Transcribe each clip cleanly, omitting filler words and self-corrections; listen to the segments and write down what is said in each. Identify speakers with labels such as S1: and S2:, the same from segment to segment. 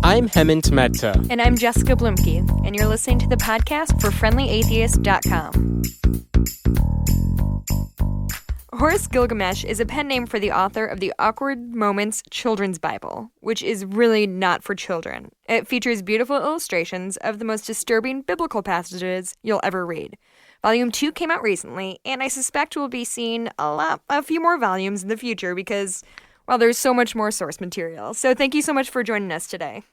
S1: I'm Hemant Mehta.
S2: And I'm Jessica Blumke, and you're listening to the podcast for FriendlyAtheist.com. Horus Gilgamesh is a pen name for the author of the Awkward Moments Children's Bible, which is really not for children. It features beautiful illustrations of the most disturbing biblical passages you'll ever read. Volume 2 came out recently, and I suspect we'll be seeing a few more volumes in the future because, well, there's so much more source material. So thank you so much for joining us today.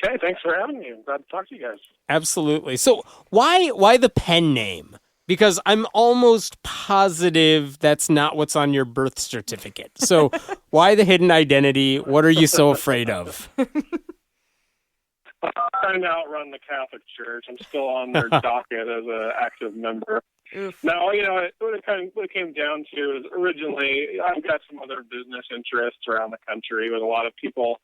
S3: Okay, thanks for having me. I'm glad to talk to you guys.
S1: Absolutely. So why the pen name? Because I'm almost positive that's not what's on your birth certificate. So why the hidden identity? What are you so afraid of?
S3: I'm trying to outrun the Catholic Church. I'm still on their docket as an active member.
S2: Oof.
S3: No, what it came down to is originally I've got some other business interests around the country with a lot of people,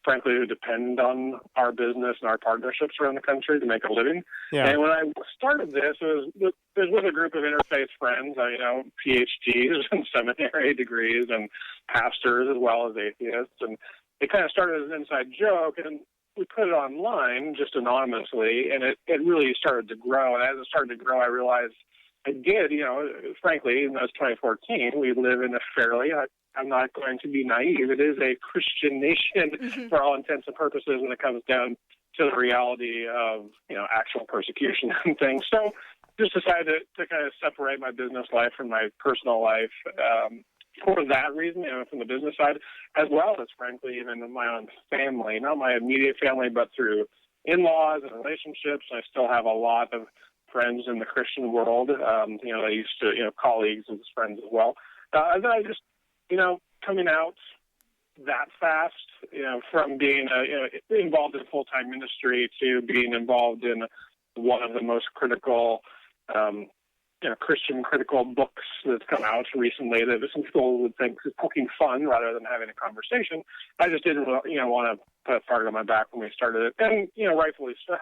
S3: frankly, who depend on our business and our partnerships around the country to make a living.
S1: Yeah.
S3: And when I started this, it was with a group of interfaith friends, PhDs and seminary degrees and pastors as well as atheists. And it kind of started as an inside joke, and we put it online just anonymously, and it really started to grow. And as it started to grow, I realized I did, frankly, even though it's 2014, we live in a fairly, I'm not going to be naive, it is a Christian nation for all intents and purposes when it comes down to the reality of, actual persecution and things. So just decided to kind of separate my business life from my personal life for that reason, from the business side, as well as, frankly, even in my own family, not my immediate family, but through in-laws and relationships. I still have a lot of friends in the Christian world, I used to, colleagues and friends as well. And then I just, coming out that fast, from being involved in full-time ministry to being involved in one of the most critical, Christian critical books that's come out recently that some people would think is poking fun rather than having a conversation. I just didn't, want to put a target on my back when we started it, and rightfully so.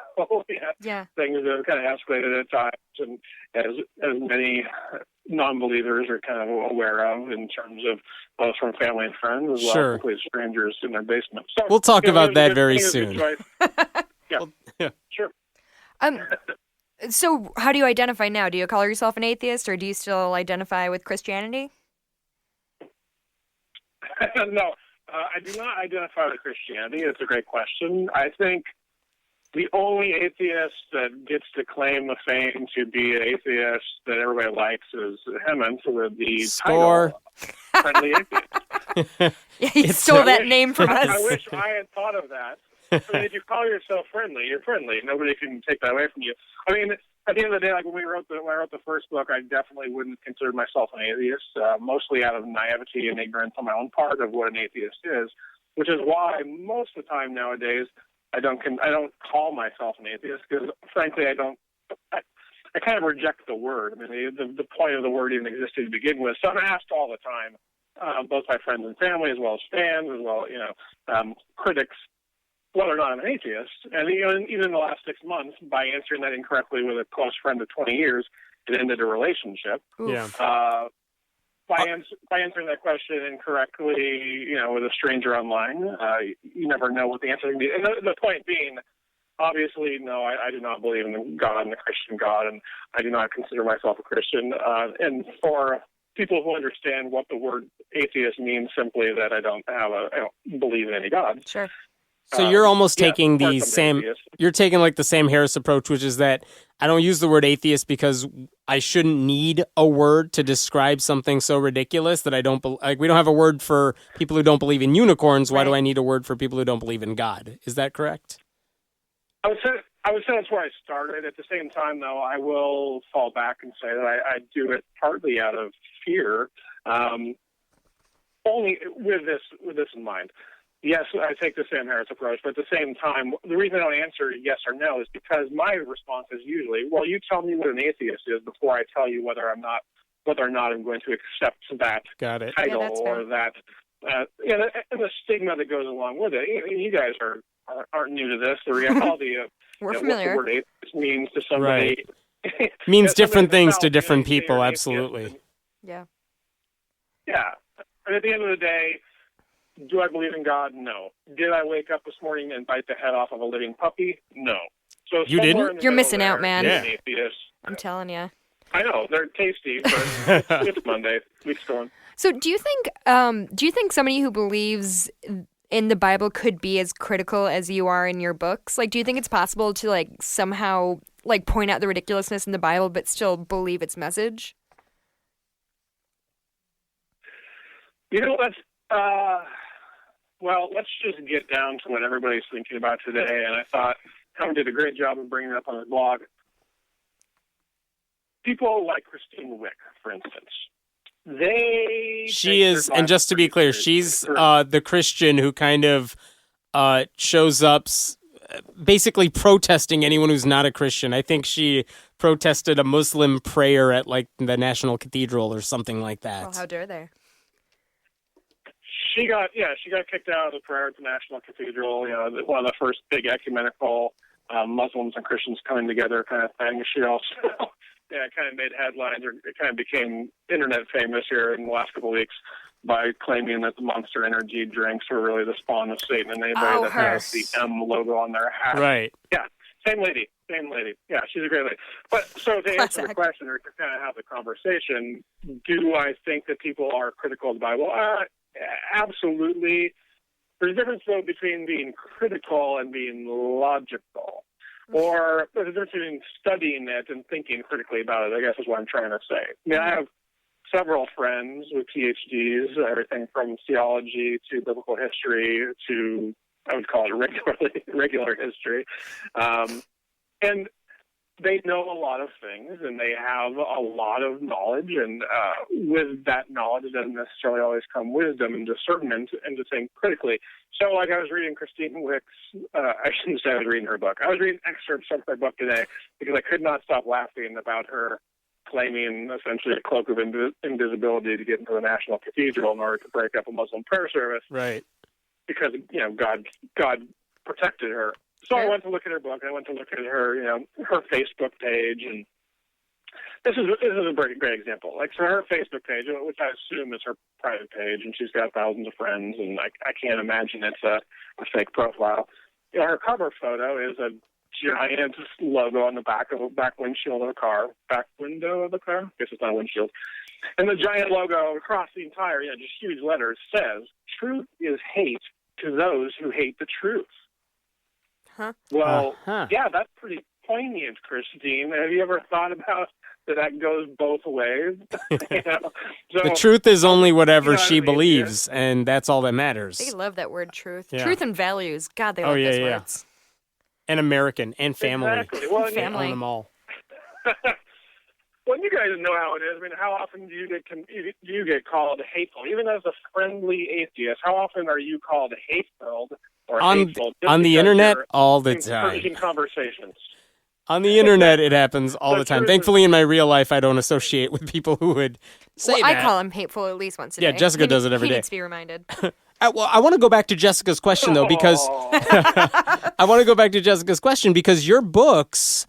S2: Yeah.
S3: Things have kind of escalated at times, and as many non-believers are kind of aware of in terms of both from family and friends as well
S1: Sure.
S3: as complete strangers in their basement. So
S1: We'll talk about that very
S3: it was a good
S1: soon.
S3: choice. Yeah, sure.
S2: So how do you identify now? Do you call yourself an atheist, or do you still identify with Christianity?
S3: No, I do not identify with Christianity. It's a great question. I think the only atheist that gets to claim the fame to be an atheist that everybody likes is Hemant with the
S1: Score.
S3: title Friendly Atheist.
S2: Yeah, he stole that name from us.
S3: I wish I had thought of that. I mean, if you call yourself friendly, you're friendly. Nobody can take that away from you. I mean, at the end of the day, like when I wrote the first book, I definitely wouldn't consider myself an atheist, mostly out of naivety and ignorance on my own part of what an atheist is, which is why most of the time nowadays I don't call myself an atheist because, frankly, I kind of reject the word. I mean, the point of the word even existed to begin with. So I'm asked all the time, both by friends and family, as well as fans, as well, critics, whether or not I'm an atheist. And even in the last 6 months, by answering that incorrectly with a close friend of 20 years, it ended a relationship.
S1: Yeah.
S3: By answering that question incorrectly, with a stranger online, you never know what the answer can be. And the point being, obviously, no, I do not believe in God and the Christian God, and I do not consider myself a Christian. And for people who understand what the word atheist means, simply that I don't believe in any God.
S2: Sure.
S1: So you're almost taking
S3: of course
S1: the
S3: I'm
S1: same,
S3: an atheist.
S1: you're taking like the Sam Harris approach, which is that I don't use the word atheist because I shouldn't need a word to describe something so ridiculous that I don't, we don't have a word for people who don't believe in unicorns. Why do I need a word for people who don't believe in God? Is that correct?
S3: I would say that's where I started. At the same time, though, I will fall back and say that I do it partly out of fear, only with this in mind. Yes, I take the Sam Harris approach, but at the same time, the reason I don't answer yes or no is because my response is usually, well, you tell me what an atheist is before I tell you whether or not I'm going to accept that title or that, and the stigma that goes along with it. You guys aren't new to this. The reality of
S2: We're
S3: what
S2: familiar.
S3: the word atheist means to somebody
S1: means different things to
S3: South,
S1: different
S3: you say
S1: people.
S3: you're an
S1: Absolutely.
S3: atheist,
S2: Yeah.
S3: yeah. And at the end of the day, Do I believe in God? No. Did I wake up this morning and bite the head off of a living puppy? No. So
S1: You didn't?
S3: somewhere in the
S2: You're
S3: middle
S2: missing out,
S3: there
S2: man.
S3: is
S1: Yeah.
S3: an atheist.
S2: I'm telling you.
S3: I know they're tasty, but it's Monday. Week's going.
S2: So do you think somebody who believes in the Bible could be as critical as you are in your books? Like, do you think it's possible to like somehow like point out the ridiculousness in the Bible but still believe its message?
S3: You know, let's just get down to what everybody's thinking about today. And I thought Tom did a great job of bringing it up on his blog. People like Christine Wick, for instance.
S1: She is, and just to be clear, she's the Christian who kind of shows up basically protesting anyone who's not a Christian. I think she protested a Muslim prayer at like the National Cathedral or something like that.
S2: Well, how dare they?
S3: She got kicked out of the prayer at the National Cathedral. You know, one of the first big ecumenical Muslims and Christians coming together kind of thing. She also, it kind of made headlines, or it kind of became internet famous here in the last couple of weeks by claiming that the Monster Energy drinks were really the spawn of Satan, and anybody that has the M logo on their hat.
S1: Right.
S3: Yeah. Same lady. Yeah, she's a great lady. But so to answer the question, or to kind of have the conversation, do I think that people are critical of the Bible? Absolutely. There's a difference, though, between being critical and being logical. Or there's a difference between studying it and thinking critically about it, I guess is what I'm trying to say. I mean, I have several friends with PhDs, everything from theology to biblical history to, I would call it regular history. And they know a lot of things, and they have a lot of knowledge, and with that knowledge doesn't necessarily always come wisdom and discernment and to think critically. So, like, I was reading Christine Wick's, I shouldn't say I was reading her book. I was reading excerpts from her book today because I could not stop laughing about her claiming essentially a cloak of invisibility to get into the National Cathedral in order to break up a Muslim prayer service.
S1: Right.
S3: Because, you know, God protected her. So I went to look at her book. I went to look at her, you know, her Facebook page, and this is a great example. Like, so her Facebook page, which I assume is her private page, and she's got thousands of friends, and I can't imagine it's a fake profile. You know, her cover photo is a giant logo on the back windshield of the car, back window of the car. I guess it's not a windshield. And the giant logo across the entire, you know, just huge letters says, "Truth is hate to those who hate the truth."
S2: Huh?
S3: Well, yeah, that's pretty poignant, Christine. Have you ever thought about that goes both ways? You know? So,
S1: the truth is only whatever she believes, and that's all that matters.
S2: They love that word, truth.
S1: Yeah.
S2: Truth and values. God, they love those words.
S1: And American and family.
S3: Exactly. Well,
S2: family.
S1: Own them all.
S3: Well, you guys know how it is. I mean, how often do you get called hateful? Even as a friendly atheist, how often are you called hateful or hateful?
S1: On the internet, all the time.
S3: Encouraging conversations.
S1: On the internet, it happens all the time. Thankfully, in my real life, I don't associate with people who would say that.
S2: I call him hateful at least once a day.
S1: Yeah, Jessica does it every day.
S2: He needs to be reminded.
S1: I want to go back to Jessica's question, though, because I want to go back to Jessica's question because your books,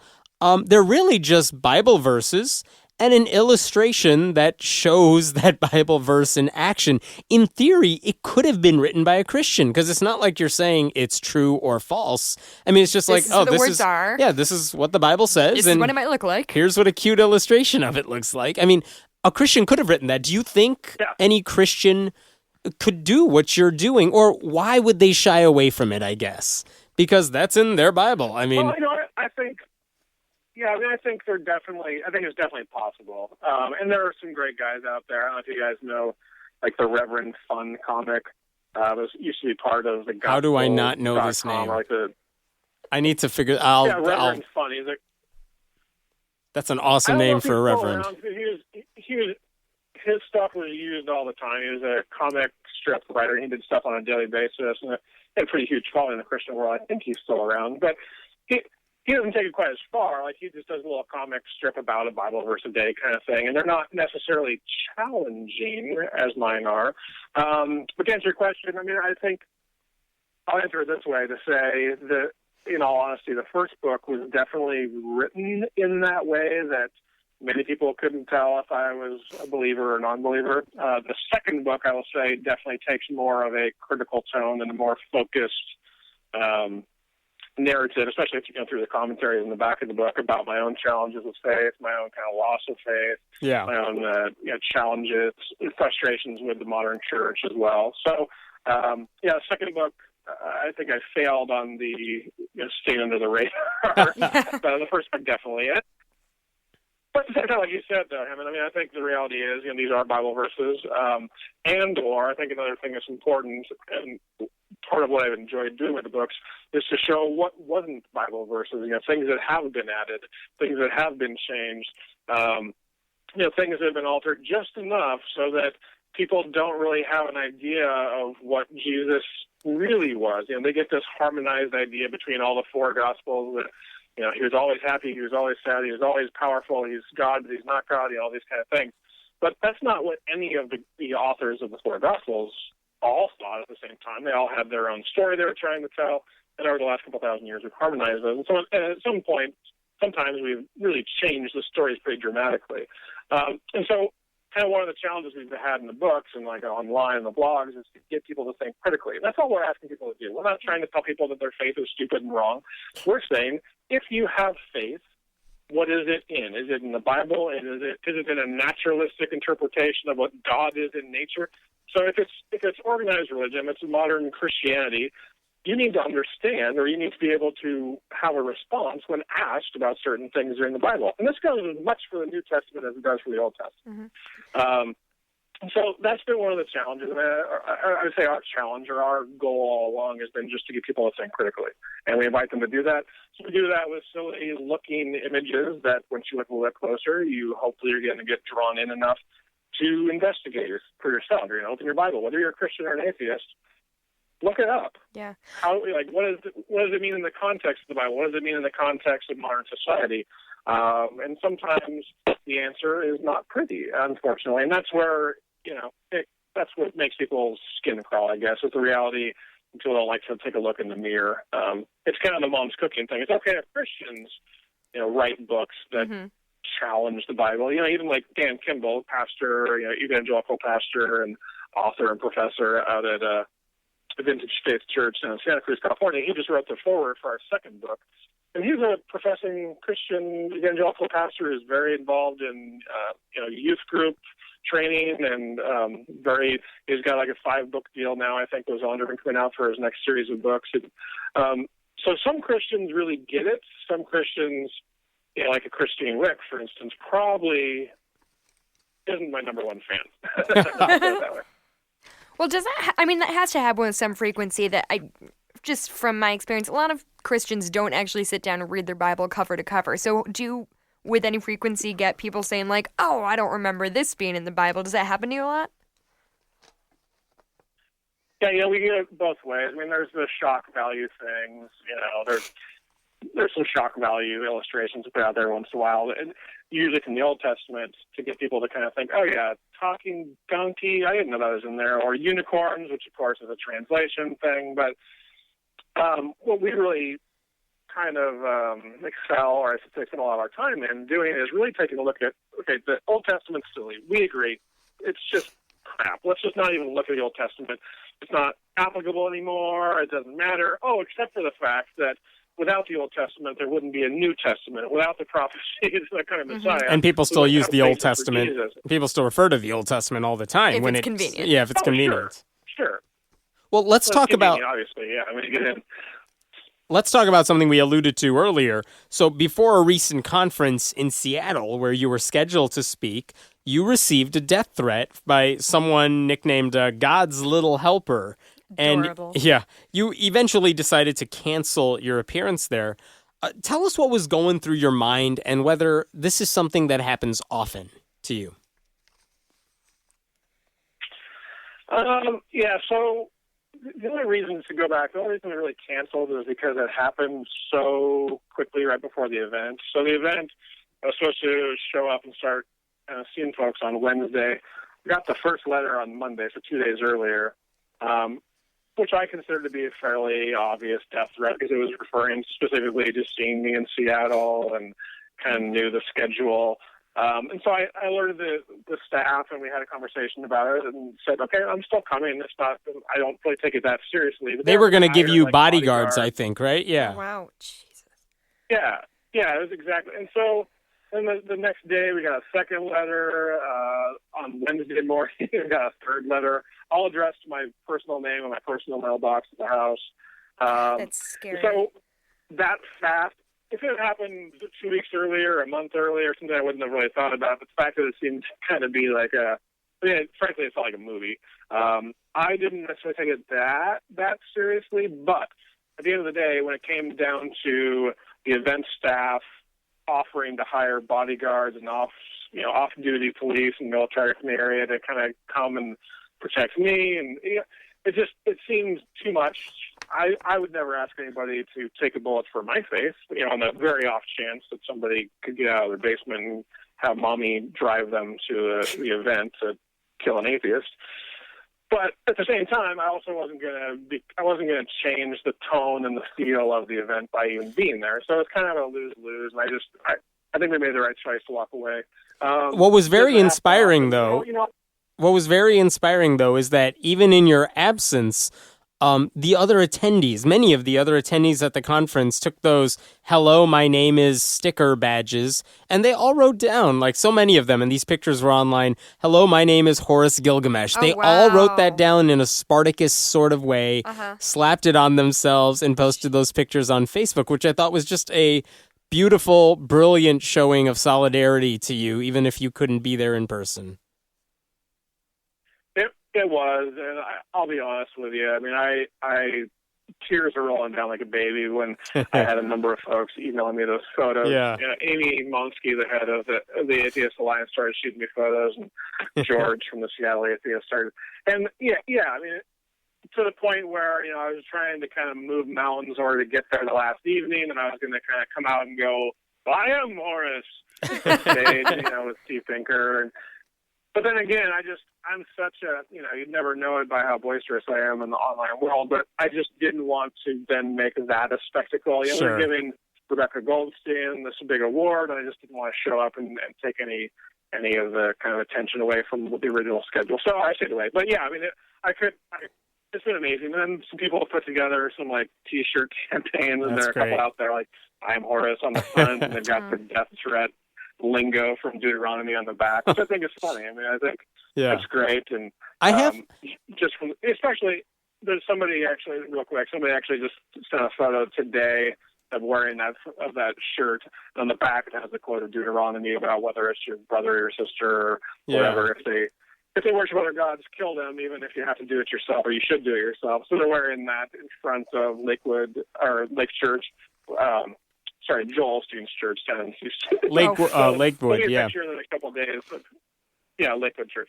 S1: they're really just Bible verses and an illustration that shows that Bible verse in action. In theory, it could have been written by a Christian because it's not like you're saying it's true or false. I mean, it's just
S2: this
S1: is what the Bible says.
S2: This
S1: and
S2: is what it might look like.
S1: Here's what a cute illustration of it looks like. I mean, a Christian could have written that. Do you think any Christian could do what you're doing, or why would they shy away from it, I guess? Because that's in their Bible. I mean,
S3: well, you know, I think it's definitely possible. And there are some great guys out there. I don't know if you guys know, like the Reverend Fun comic. Was used to be part of the
S1: How do I not know this name?
S3: Like
S1: I need to figure.
S3: Reverend Fun. He's
S1: that's an awesome name for a reverend.
S3: His stuff was used all the time. He was a comic strip writer. He did stuff on a daily basis, and had a pretty huge following in the Christian world. I think he's still around, but he doesn't take it quite as far. Like, he just does a little comic strip about a Bible verse a day kind of thing, and they're not necessarily challenging as mine are. But to answer your question, I mean, I think I'll answer it this way, to say that, in all honesty, the first book was definitely written in that way, that Many people couldn't tell if I was a believer or non-believer. The second book, I will say, definitely takes more of a critical tone and a more focused narrative, especially if you go through the commentaries in the back of the book about my own challenges with faith, my own kind of loss of faith, my own challenges, frustrations with the modern church as well. So, the second book, I think I failed on the staying under the radar, but the first book definitely is. But at the same time, like you said, though, I mean, I think the reality is, these are Bible verses, or I think another thing that's important, and part of what I've enjoyed doing with the books, is to show what wasn't Bible verses, things that have been added, things that have been changed, things that have been altered just enough so that people don't really have an idea of what Jesus really was. They get this harmonized idea between all the four Gospels that, he was always happy, he was always sad, he was always powerful, he's God, but he's not God, all these kind of things. But that's not what any of the authors of the four Gospels all thought at the same time. They all had their own story they were trying to tell, and over the last couple thousand years we've harmonized those. And so at some point, sometimes we've really changed the stories pretty dramatically. And so kind of one of the challenges we've had in the books and like online and the blogs is to get people to think critically. That's all we're asking people to do. We're not trying to tell people that their faith is stupid and wrong. We're saying, if you have faith, what is it in? Is it in the Bible? Is it in a naturalistic interpretation of what God is in nature? So if it's organized religion, it's modern Christianity, you need to understand, or you need to be able to have a response when asked about certain things in the Bible. And this goes as much for the New Testament as it does for the Old Testament. Mm-hmm. So that's been one of the challenges. I mean, I would say our challenge or our goal all along has been just to get people to think critically. And we invite them to do that. So we do that with silly-looking images that once you look a little bit closer, hopefully you're going to get drawn in enough to investigate for yourself. Open your Bible. Whether you're a Christian or an atheist, look it up.
S2: Yeah.
S3: What does it mean in the context of the Bible? What does it mean in the context of modern society? And sometimes the answer is not pretty, unfortunately. And that's where, that's what makes people's skin crawl, I guess, is the reality until they like to take a look in the mirror. It's kind of the mom's cooking thing. It's okay if Christians, write books that challenge the Bible. Even like Dan Kimball, pastor, evangelical pastor and author and professor out at Vintage Faith Church in Santa Cruz, California. He just wrote the foreword for our second book. And he's a professing Christian evangelical pastor who's very involved in, youth group training and he's got like a 5-book deal now, I think, was on coming out for his next series of books. So some Christians really get it. Some Christians, like a Christine Wick, for instance, probably isn't my number one fan. I'll put it that way.
S2: Well, that has to happen with some frequency. That just from my experience, a lot of Christians don't actually sit down and read their Bible cover to cover. So do you, with any frequency, get people saying like, oh, I don't remember this being in the Bible? Does that happen to you a lot?
S3: Yeah, we get it both ways. I mean, there's the shock value things. There's some shock value illustrations put out there once in a while, and usually from the Old Testament to get people to kind of think, oh yeah, talking donkey, I didn't know that was in there, or unicorns, which of course is a translation thing. But what we really kind of excel, or I should say spend a lot of our time in doing, is really taking a look at, okay, the Old Testament's silly. We agree. It's just crap. Let's just not even look at the Old Testament. It's not applicable anymore. It doesn't matter. Oh, except for the fact that without the Old Testament, there wouldn't be a New Testament. Without the prophecies, that kind of Messiah.
S1: And people still use the Old Testament. People still refer to the Old Testament all the time.
S2: If it's convenient.
S1: Yeah, if it's convenient.
S3: Sure.
S1: Well, let's talk about...
S3: Obviously, yeah. When you get in...
S1: Let's talk about something we alluded to earlier. So before a recent conference in Seattle where you were scheduled to speak, you received a death threat by someone nicknamed God's Little Helper.
S2: Adorable.
S1: And yeah, you eventually decided to cancel your appearance there. Tell us what was going through your mind and whether this is something that happens often to you.
S3: So the only reason to go back, the only reason I really canceled was because it happened so quickly right before the event. So the event, I was supposed to show up and start seeing folks on Wednesday. We got the first letter on Monday, so 2 days earlier, which I considered to be a fairly obvious death threat because it was referring specifically to seeing me in Seattle and kind of knew the schedule. And so I alerted the staff, and we had a conversation about it, and said, okay, I'm still coming. It's not, I don't really take it that seriously. But
S1: They were going to give you
S3: like,
S1: bodyguards, I think, right? Yeah.
S2: Oh, wow. Jesus.
S3: Yeah, it was exactly. And so then the next day, we got a second letter. On Wednesday morning, we got a third letter, all addressed to my personal name and my personal mailbox at the house.
S2: That's scary.
S3: So that fast, if it had happened 2 weeks earlier, a month earlier, something I wouldn't have really thought about. But the fact that it seemed to kind of be like frankly, it felt like a movie. I didn't necessarily take it that seriously, but at the end of the day, when it came down to the event staff offering to hire bodyguards and off-duty police and military from the area to kind of come and protect me, and it seems too much. I would never ask anybody to take a bullet for my face, on the very off chance that somebody could get out of their basement and have mommy drive them to the event to kill an atheist. But at the same time, I also wasn't going to change the tone and the feel of the event by even being there. So it's kind of a lose-lose, and I think we made the right choice to walk away.
S1: What was very inspiring, though, is that even in your absence, many of the other attendees at the conference took those "Hello, my name is" sticker badges, and they all wrote down, like so many of them, and these pictures were online, "Hello, my name is Horus Gilgamesh."
S2: Oh,
S1: they
S2: wow.
S1: all wrote that down in a Spartacus sort of way, slapped it on themselves, and posted those pictures on Facebook, which I thought was just a beautiful, brilliant showing of solidarity to you, even if you couldn't be there in person.
S3: It was, and I'll be honest with you. I mean, I tears are rolling down like a baby when I had a number of folks emailing me those photos.
S1: Yeah.
S3: Amy Monsky, the head of the Atheist Alliance, started shooting me photos, and George from the Seattle Atheist started. And I mean, to the point where I was trying to kind of move mountains in order to get there the last evening, and I was going to kind of come out and go, well, I am Horus, on stage, with Steve Pinker. But then again, I'm such a, you'd never know it by how boisterous I am in the online world, but I just didn't want to then make that a spectacle.
S1: Sure.
S3: We're giving Rebecca Goldstein this big award, and I just didn't want to show up and take any of the kind of attention away from the original schedule. So I stayed away. But yeah, I mean, it's been amazing. And then some people have put together some like T-shirt campaigns, and there are a couple out there like "I'm Horus" on the front, and they've got the death threat lingo from Deuteronomy on the back, which I think is funny. I mean, I think it's great. And
S1: I have
S3: especially there's somebody actually just sent a photo today of wearing that shirt. On the back, it has the quote of Deuteronomy about whether it's your brother or your sister or whatever. If they worship other gods, kill them, even if you have to do it yourself, or you should do it yourself. So they're wearing that in front of Lakewood or Lake Church. Joel Osteen's church down in Houston.
S1: Lakewood,
S3: yeah. Picture in a couple of days. Lakewood Church.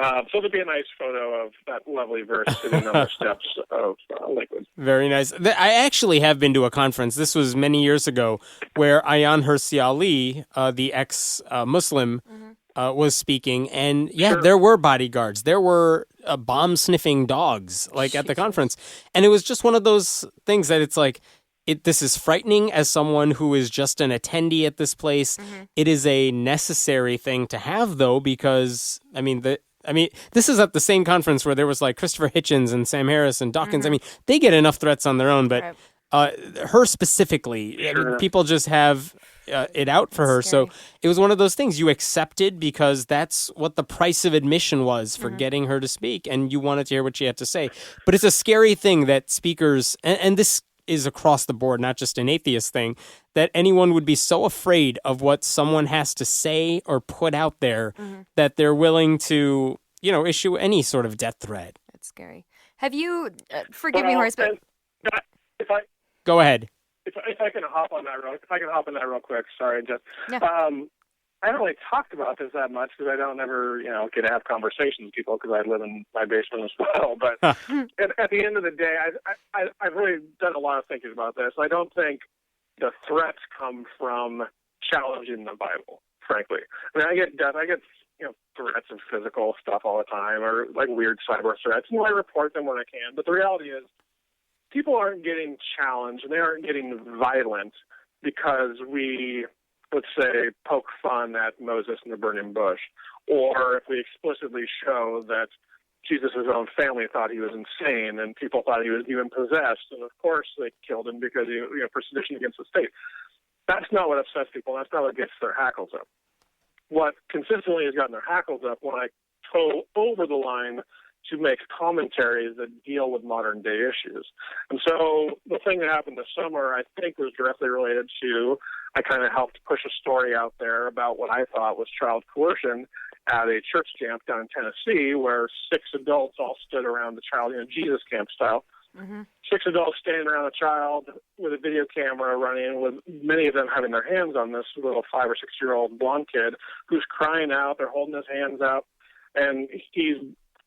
S3: So there'll be a nice photo of that lovely verse sitting on the steps of Lakewood.
S1: Very nice. I actually have been to a conference. This was many years ago, where Ayaan Hirsi Ali, the ex-Muslim, was speaking, and there were bodyguards. There were bomb-sniffing dogs, at the conference, and it was just one of those things that it's like, this is frightening as someone who is just an attendee at this place. It is a necessary thing to have, though, because this is at the same conference where there was like Christopher Hitchens and Sam Harris and Dawkins. I mean, they get enough threats on their own, but her specifically, people just have it out for her.
S2: Scary.
S1: So it was one of those things you accepted because that's what the price of admission was for getting her to speak, and you wanted to hear what she had to say. But it's a scary thing that speakers, and this is across the board, not just an atheist thing, that anyone would be so afraid of what someone has to say or put out there that they're willing to, issue any sort of death threat.
S2: That's scary. Have you, forgive me, Horus, but...
S1: Go ahead.
S3: If I can hop on that real quick, sorry, Jeff.
S2: Yeah.
S3: I haven't really talked about this that much because I don't ever, get to have conversations with people because I live in my basement as well. But at the end of the day, I've really done a lot of thinking about this. I don't think the threats come from challenging the Bible, frankly. I mean, I get threats of physical stuff all the time, or like weird cyber threats, and I report them when I can. But the reality is, people aren't getting challenged and they aren't getting violent because we let's say, poke fun at Moses and the burning bush, or if we explicitly show that Jesus' own family thought he was insane and people thought he was even possessed, and of course they killed him because he, for sedition against the state. That's not what upsets people. That's not what gets their hackles up. What consistently has gotten their hackles up when I toe over the line to make commentaries that deal with modern day issues. And so the thing that happened this summer, I think, was directly related to, I kind of helped push a story out there about what I thought was child coercion at a church camp down in Tennessee, where 6 adults all stood around the child, Jesus camp style. Mm-hmm. 6 adults standing around a child with a video camera running, with many of them having their hands on this little 5 or 6-year-old blonde kid who's crying out. They're holding his hands up, and he's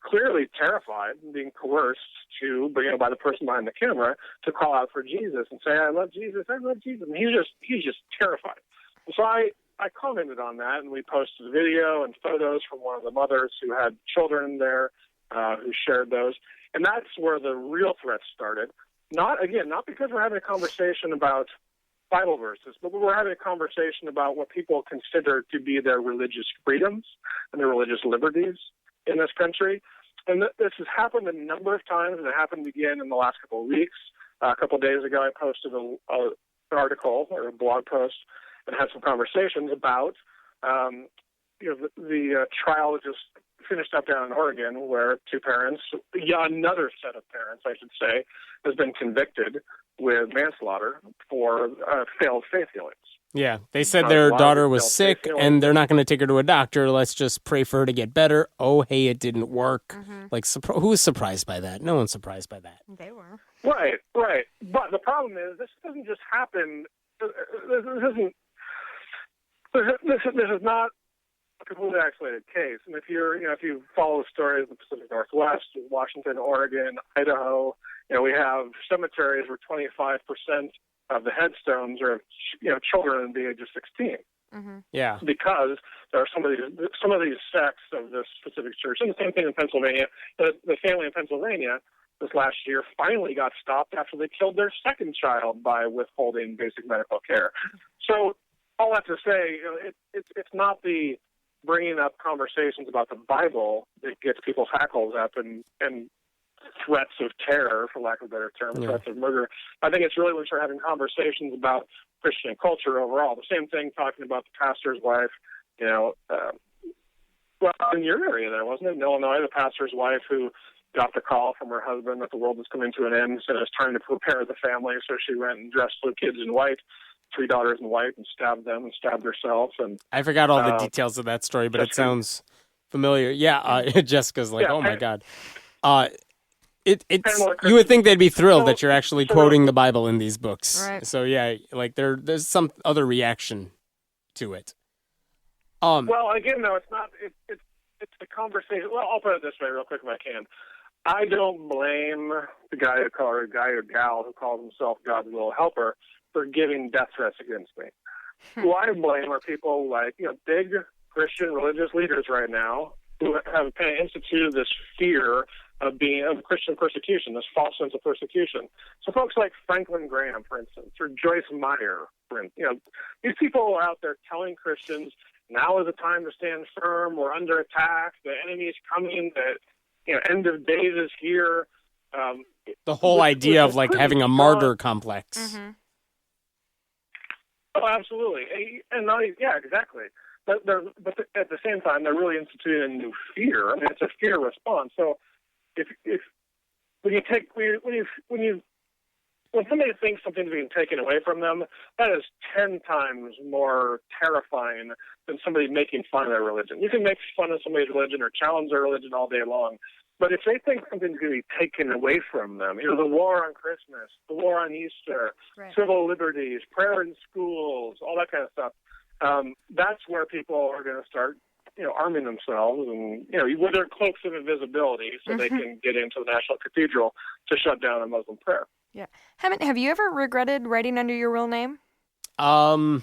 S3: clearly terrified and being coerced to, by the person behind the camera, to call out for Jesus and say, "I love Jesus, I love Jesus." And he's just terrified. And so I commented on that, and we posted a video and photos from one of the mothers who had children there, who shared those. And that's where the real threat started. Not because we're having a conversation about Bible verses, but we're having a conversation about what people consider to be their religious freedoms and their religious liberties in this country. And this has happened a number of times, and it happened again in the last couple of weeks. A couple of days ago, I posted an article or a blog post and had some conversations about the trial that just finished up down in Oregon, where 2 parents, another set of parents, I should say, has been convicted with manslaughter for failed faith healings.
S1: Yeah, they said their daughter was sick, and they're not going to take her to a doctor. Let's just pray for her to get better. Oh, hey, it didn't work. Mm-hmm. Who was surprised by that? No one's surprised by that.
S2: They were.
S3: Right. But the problem is, this doesn't just happen. This is not a completely isolated case. And if you follow the story of the Pacific Northwest, Washington, Oregon, Idaho, we have cemeteries where 25% of the headstones are, children under the age of 16.
S2: Mm-hmm.
S1: Yeah.
S3: Because there are some of these sects of this specific church, and the same thing in Pennsylvania. The family in Pennsylvania this last year finally got stopped after they killed their 2nd child by withholding basic medical care. So all that to say, it's not the bringing up conversations about the Bible that gets people's hackles up and threats of terror, for lack of a better term, threats of murder. I think it's really when we start having conversations about Christian culture overall. The same thing talking about the pastor's wife, well, in your area there, wasn't it? In Illinois, the pastor's wife who got the call from her husband that the world was coming to an end, said it was time to prepare the family, so she went and dressed the kids in white, 3 daughters in white, and stabbed them and stabbed herself. And
S1: I forgot all the details of that story, but it sounds familiar. Yeah, Jessica's like, oh my God. You would think they'd be thrilled that you're actually quoting the Bible in these books.
S2: Right.
S1: So yeah, like there's some other reaction to it.
S3: Well, again, though, it's not. It's the conversation. Well, I'll put it this way, real quick, if I can. I don't blame the guy or gal who calls himself God's little helper for giving death threats against me. Who I blame are people like big Christian religious leaders right now who have kind of instituted this fear of Christian persecution, this false sense of persecution. So folks like Franklin Graham, for instance, or Joyce Meyer, these people are out there telling Christians, now is the time to stand firm, we're under attack, the enemy is coming, the end of days is here.
S1: The whole idea of like having a martyr complex.
S2: Mm-hmm.
S3: Oh, absolutely. And exactly. But at the same time, they're really instituting a new fear. I mean, it's a fear response. So when somebody thinks something's being taken away from them, that is 10 times more terrifying than somebody making fun of their religion. You can make fun of somebody's religion or challenge their religion all day long, but if they think something's going to be taken away from them, the war on Christmas, the war on Easter, right, civil liberties, prayer in schools, all that kind of stuff, that's where people are going to start arming themselves and, with their cloaks of invisibility so they can get into the National Cathedral to shut down a Muslim prayer.
S2: Yeah. Hammond, have you ever regretted writing under your real name?
S1: I'm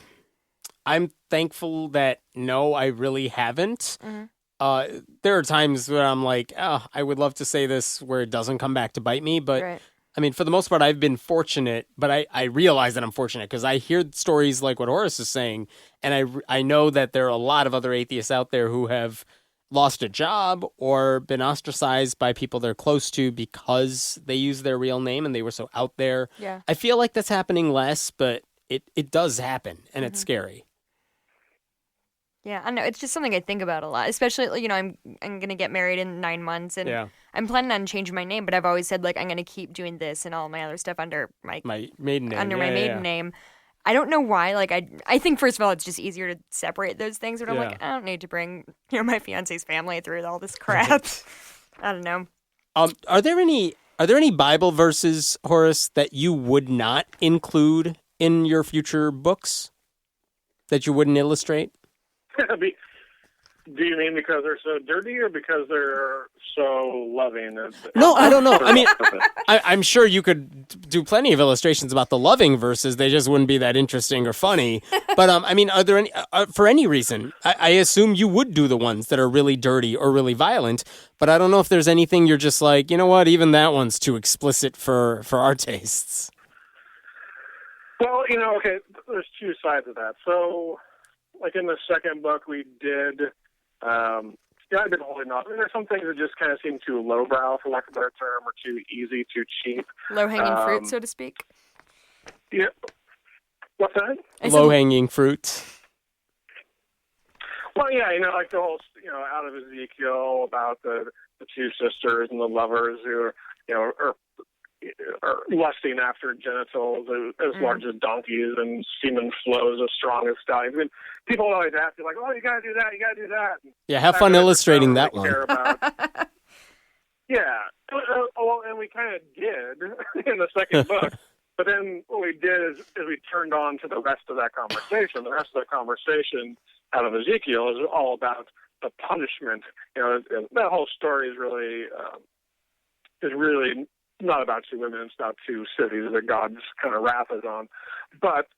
S1: thankful that no, I really haven't. There are times where I'm like, I would love to say this where it doesn't come back to bite me, but I mean, for the most part, I've been fortunate, but I realize that I'm fortunate because I hear stories like what Horus is saying, and I know that there are a lot of other atheists out there who have lost a job or been ostracized by people they're close to because they use their real name and they were so out there.
S2: Yeah.
S1: I feel like that's happening less, but it does happen, and it's scary.
S2: Yeah, I know. It's just something I think about a lot, especially, I'm going to get married in 9 months, and
S1: Yeah.
S2: I'm planning on changing my name, but I've always said, like, I'm going to keep doing this and all my other stuff under my
S1: maiden name.
S2: my maiden name. I don't know why. Like, I think, first of all, it's just easier to separate those things, but I'm like, I don't need to bring, my fiance's family through all this crap. I don't know.
S1: Are there any Bible verses, Horace, that you would not include in your future books that you wouldn't illustrate?
S3: Do you mean because they're so dirty or because they're so loving?
S1: No, I don't know. I mean, I'm sure you could do plenty of illustrations about the loving verses. They just wouldn't be that interesting or funny. But I mean, are there any for any reason? I assume you would do the ones that are really dirty or really violent. But I don't know if there's anything you're just like, you know what? Even that one's too explicit for our tastes.
S3: Well, okay, there's two sides of that. So, like in the second book, we did. I've been holding off. There's some things that just kind of seem too lowbrow, for lack of a better term, or too easy, too cheap.
S2: Low-hanging fruit, so to speak.
S3: Yeah. What's that?
S1: Low-hanging fruit.
S3: Well, yeah, like the whole, out of Ezekiel about the two sisters and the lovers who are lusting after genitals as large as donkeys and semen flows as strong as stallions. I mean, people always ask you, like, oh, you got to do that, you got to do that.
S1: Yeah, have fun illustrating that one.
S3: Yeah. Well, and we kind of did in the second book. But then what we did is we turned on to the rest of that conversation. The rest of the conversation out of Ezekiel is all about the punishment. That whole story is really not about two women. It's about two cities that God's kind of wrath is on. But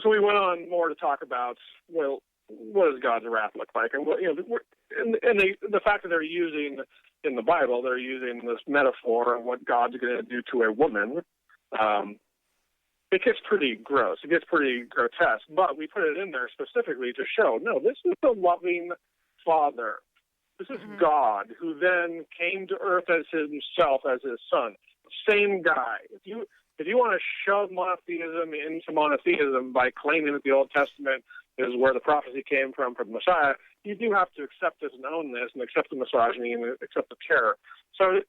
S3: so we went on more to talk about, well, what does God's wrath look like? And the fact that they're using in the Bible, they're using this metaphor of what God's going to do to a woman. It gets pretty gross. It gets pretty grotesque. But we put it in there specifically to show, no, this is the loving Father. This is God, who then came to earth as himself, as his son. Same guy. If you want to shove monotheism into monotheism by claiming that the Old Testament is where the prophecy came from the Messiah, you do have to accept this and own this and accept the misogyny and accept the terror. So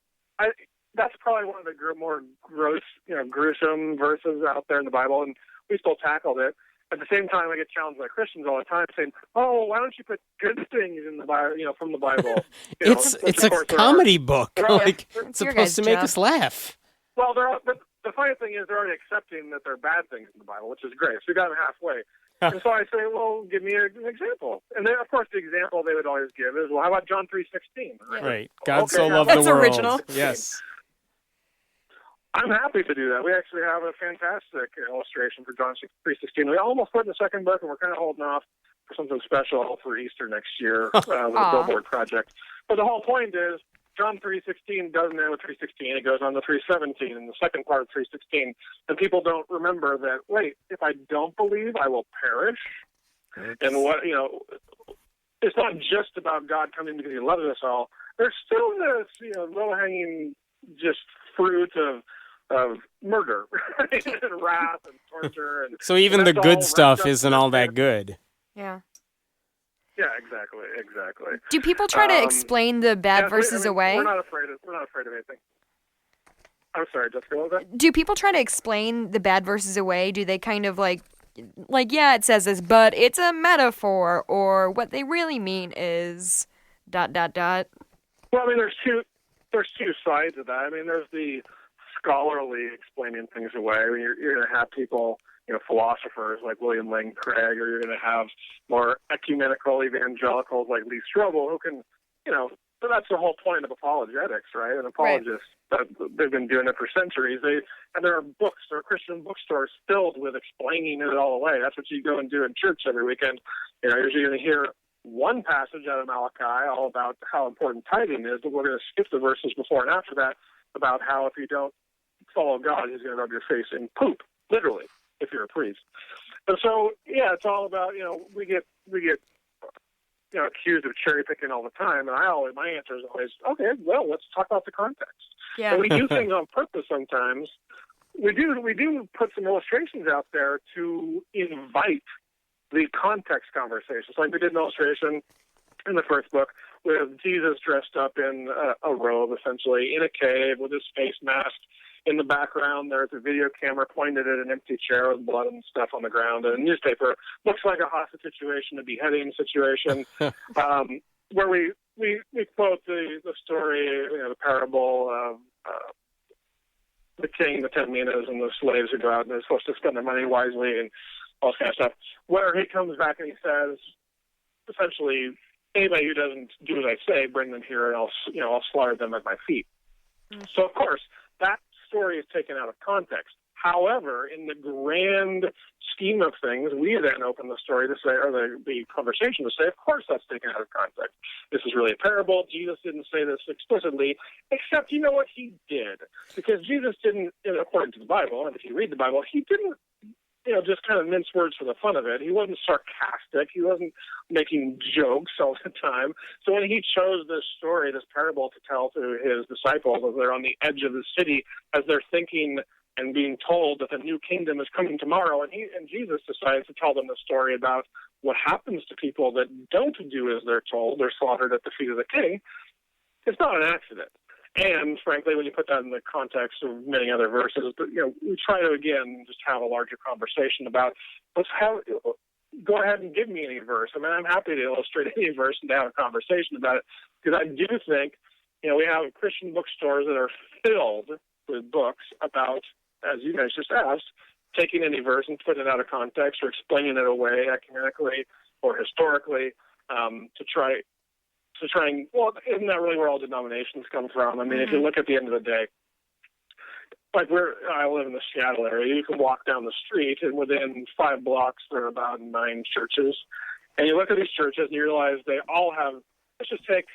S3: that's probably one of the more gross, gruesome verses out there in the Bible, and we still tackled it. At the same time, I get challenged by Christians all the time saying, "Oh, why don't you put good things in the Bible? From the Bible."
S1: It's a comedy book. It's supposed to make us laugh.
S3: Well, the funny thing is they're already accepting that they're bad things in the Bible, which is great. So we got them halfway. And so I say, well, give me an example. And then, of course, the example they would always give is, well, how about John 3:16?
S1: Right. God so loved the world.
S2: That's original.
S1: Yes.
S3: I'm happy to do that. We actually have a fantastic illustration for John 3:16. We almost put in the second book, and we're kind of holding off for something special for Easter next year with a billboard project. But the whole point is John 3:16 doesn't end with 3:16. It goes on to 3:17 in the second part of 3:16. And people don't remember that, wait, if I don't believe, I will perish. And it's not just about God coming because he loves us all. There's still this, low-hanging just fruit of murder and wrath and torture.
S1: So even the good stuff isn't all that good.
S2: Yeah.
S3: Yeah, exactly.
S2: Do people try to explain the bad verses away?
S3: We're not afraid of anything. I'm sorry, Jessica, what was that?
S2: Do people try to explain the bad verses away? Do they kind of like, yeah, it says this, but it's a metaphor, or what they really mean is ... Well,
S3: I mean, there's two sides of that. I mean, there's the scholarly explaining things away. I mean, you're going to have people, philosophers like William Lane Craig, or you're going to have more ecumenical evangelicals like Lee Strobel who can, but that's the whole point of apologetics, right? And apologists, they've been doing it for centuries. And there are books, there are Christian bookstores filled with explaining it all away. That's what you go and do in church every weekend. You're usually going to hear one passage out of Malachi all about how important tithing is, but we're going to skip the verses before and after that about how if you don't follow God, he's going to rub your face in poop, literally, if you're a priest. And so, yeah, it's all about, we get accused of cherry picking all the time, and my answer is always, okay, well, let's talk about the context.
S2: Yeah.
S3: And we do things on purpose sometimes. We do put some illustrations out there to invite the context conversations. Like we did an illustration in the first book with Jesus dressed up in a robe, essentially, in a cave with his face mask. In the background, there's a video camera pointed at an empty chair with blood and stuff on the ground, and a newspaper. Looks like a hostage situation, a beheading situation, where we quote the story, the parable of the king, the 10 minas, and the slaves who go out and they're supposed to spend their money wisely and all this kind of stuff, where he comes back and he says, essentially, anybody who doesn't do as I say, bring them here and I'll slaughter them at my feet. So, of course, that story is taken out of context. However, in the grand scheme of things, we then open the story to say, or the conversation to say, of course that's taken out of context. This is really a parable. Jesus didn't say this explicitly, except you know what? He did. Because Jesus didn't, according to the Bible, and if you read the Bible, he didn't just kind of mince words for the fun of it. He wasn't sarcastic. He wasn't making jokes all the time. So when he chose this story, this parable to tell to his disciples as they're on the edge of the city, as they're thinking and being told that the new kingdom is coming tomorrow, and Jesus decides to tell them the story about what happens to people that don't do as they're told. They're slaughtered at the feet of the king. It's not an accident. And frankly, when you put that in the context of many other verses, but we try to again just have a larger conversation about go ahead and give me any verse. I mean, I'm happy to illustrate any verse and to have a conversation about it, because I do think we have Christian bookstores that are filled with books about, as you guys just asked, taking any verse and putting it out of context or explaining it away ecumenically or historically to try and, well, isn't that really where all denominations come from? I mean, if you look at the end of the day, like I live in the Seattle area, you can walk down the street and within 5 blocks there are about 9 churches. And you look at these churches and you realize they all have, let's just take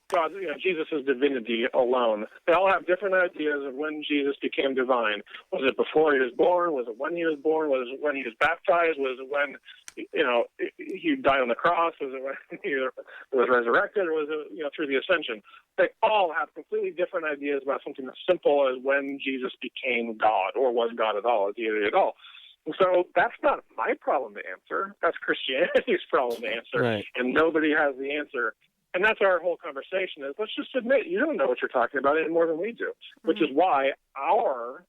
S3: God, Jesus' divinity alone. They all have different ideas of when Jesus became divine. Was it before he was born? Was it when he was born? Was it when he was baptized? Was it when, he died on the cross? Was it when he was resurrected? Or was it, through the ascension? They all have completely different ideas about something as simple as when Jesus became God, or was God at all, as deity at all. And so that's not my problem to answer. That's Christianity's problem to answer.
S1: Right. And
S3: nobody has the answer. And that's our whole conversation is, let's just admit you don't know what you're talking about any more than we do, which is why our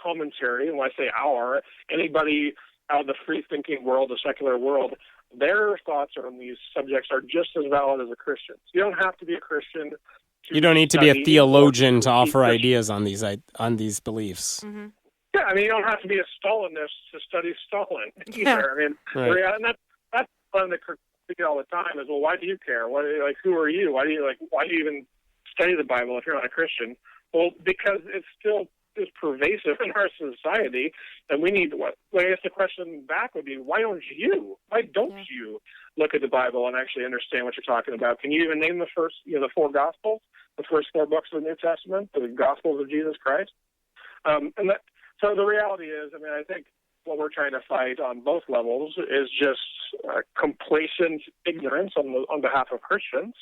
S3: commentary, and when I say our, anybody out of the free-thinking world, the secular world, their thoughts on these subjects are just as valid as a Christian's. You don't have to be a Christian.
S1: You don't need to be a theologian to offer ideas on these beliefs.
S2: Mm-hmm.
S3: Yeah, I mean, you don't have to be a Stalinist to study Stalin either.
S2: Yeah.
S3: I mean,
S1: right.
S3: And that's fun to all the time is, well, why do you care? Who are you? Why do you even study the Bible if you're not a Christian? Well, because it still is pervasive in our society, and we need I guess the question back would be, why don't you look at the Bible and actually understand what you're talking about? Can you even name the first, the 4 Gospels, the first 4 books of the New Testament, the Gospels of Jesus Christ? So the reality is, I mean, I think what we're trying to fight on both levels is just complacent ignorance on behalf of Christians.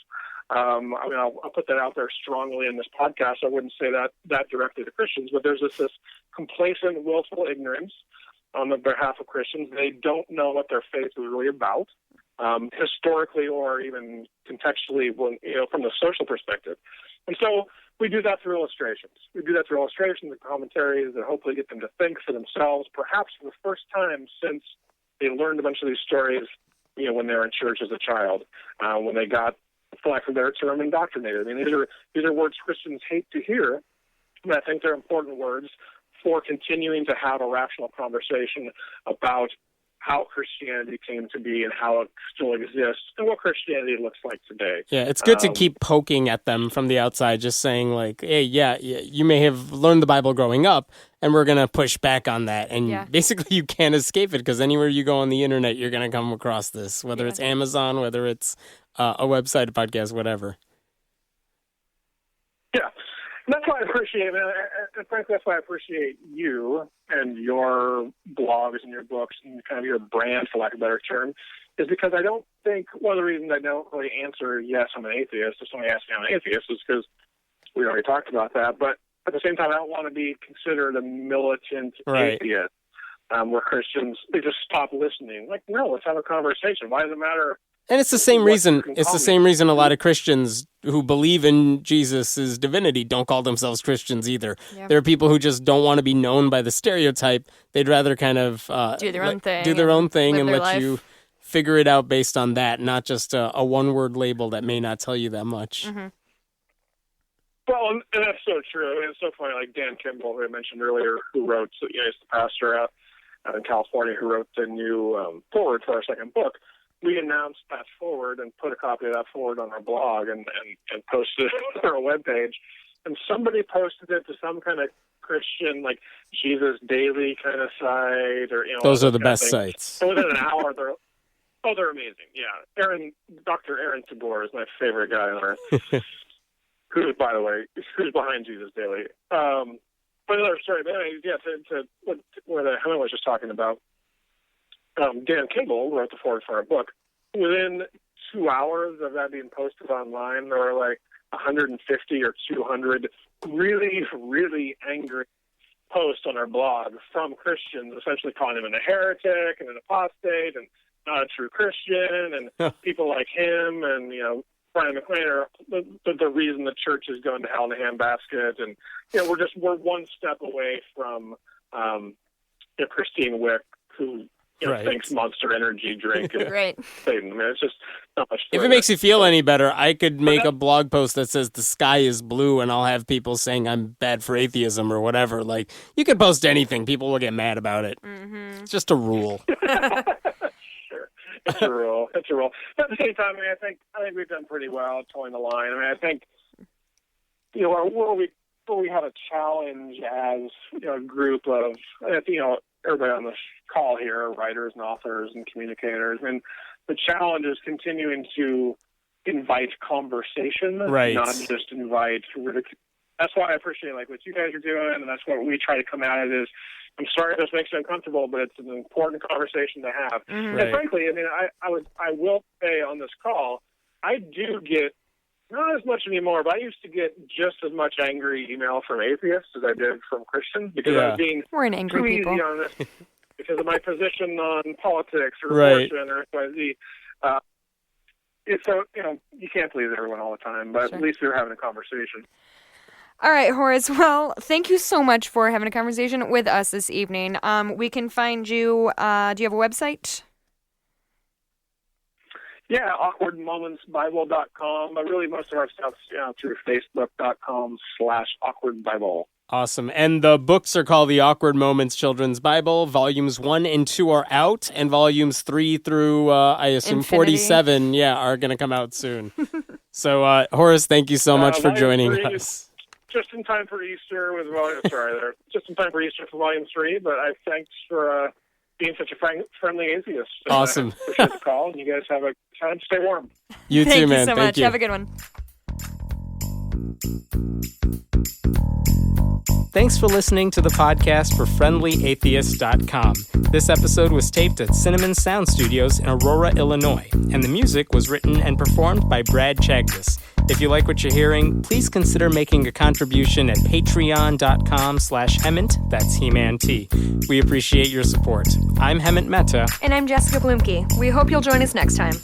S3: I mean, I'll put that out there strongly in this podcast. I wouldn't say that directly to Christians, but there's this complacent, willful ignorance on the behalf of Christians. They don't know what their faith is really about, historically or even contextually, from the social perspective. And so we do that through illustrations. We do that through illustrations and commentaries that hopefully get them to think for themselves, perhaps for the first time since they learned a bunch of these stories, when they were in church as a child, when they got, for lack of a better term, indoctrinated. I mean, these are words Christians hate to hear, and I think they're important words for continuing to have a rational conversation about how Christianity came to be and how it still exists and what Christianity looks like today.
S1: Yeah, it's good to keep poking at them from the outside, just saying like, hey, you may have learned the Bible growing up, and we're going to push back on that. And basically you can't escape it, because anywhere you go on the internet, you're going to come across this, whether it's Amazon, whether it's a website, a podcast, whatever.
S3: Yeah. That's why I appreciate it. And frankly, that's why I appreciate you and your blogs and your books and kind of your brand, for lack of a better term, is because I don't think one of the reasons I don't really answer, yes, I'm an atheist, if somebody asks me I'm an atheist, is because we already talked about that. But at the same time, I don't want to be considered a militant atheist, where Christians, they just stop listening. Like, no, let's have a conversation. Why does it matter?
S1: And it's the same reason. It's the same reason a lot of Christians who believe in Jesus' divinity don't call themselves Christians either. Yep. There are people who just don't want to be known by the stereotype. They'd rather kind of
S2: do their own
S1: thing and let
S2: life.
S1: you figure it out based on that, not just a one-word label that may not tell you that much.
S2: Mm-hmm.
S3: Well, and that's so true. It's so funny. Like Dan Kimball, who I mentioned earlier, who wrote, he's the pastor out in California, who wrote the new foreword for our second book. We announced that forward and put a copy of that forward on our blog and posted it on our webpage. And somebody posted it to some kind of Christian, like Jesus Daily kind of site, or
S1: those are the best sites.
S3: So within an hour, they're amazing. Yeah, Dr. Aaron Tabor is my favorite guy on earth. Who's, by the way, who's behind Jesus Daily. But another story. But anyway, to what Helen was just talking about. Dan Kimball wrote the foreword for our book. Within 2 hours of that being posted online, there were like 150 or 200 really, really angry posts on our blog from Christians, essentially calling him a heretic and an apostate and not a true Christian, and people like him and, Brian McLean are the reason the church is going to hell in a handbasket. And, we're one step away from Christine Wick, who thinks Monster Energy drink is Satan. I mean, it's just not much.
S1: If it makes you feel any better, I could make a blog post that says the sky is blue, and I'll have people saying I'm bad for atheism or whatever. Like, you could post anything. People will get mad about it. Mm-hmm. It's just a rule.
S3: Sure. It's a rule. It's a rule. But at the same time, I think we've done pretty well towing the line. I think, where we had a challenge as a group of, everybody on this call here are writers and authors and communicators, and the challenge is continuing to invite conversation, not just invite ridicule. That's why I appreciate what you guys are doing, and that's what we try to come at it is. I'm sorry if this makes you uncomfortable, but it's an important conversation to have. Mm-hmm. And frankly, I will say on this call, I do get not as much anymore, but I used to get just as much angry email from atheists as I did from Christians because I was being too easy on this because of my position on politics or abortion or XYZ. So, you can't please everyone all the time, but at least we were having a conversation.
S2: All right, Horace. Well, thank you so much for having a conversation with us this evening. We can find you. Do you have a website?
S3: Yeah, awkwardmomentsbible.com. But really, most of our stuff's through facebook.com/awkwardbible.
S1: Awesome. And the books are called The Awkward Moments Children's Bible. Volumes 1 and 2 are out, and volumes 3 through, I assume,
S2: Infinity.
S1: 47, are going to come out soon. So, Horace, thank you so much for joining us.
S3: Just in time for Easter with just in time for Easter for Volume 3, but thanks for being such a friendly atheist.
S1: Awesome.
S3: I appreciate the call, and you guys have a time to stay warm.
S1: You too, man.
S2: Thank you so much. Have a good one.
S1: Thanks for listening to the podcast for FriendlyAtheist.com. This episode was taped at Cinnamon Sound Studios in Aurora, Illinois, and the music was written and performed by Brad Chagdis. If you like what you're hearing, please consider making a contribution at patreon.com/Hemant, that's He-Man-T. We appreciate your support. I'm Hemant Mehta.
S2: And I'm Jessica Blumke. We hope you'll join us next time.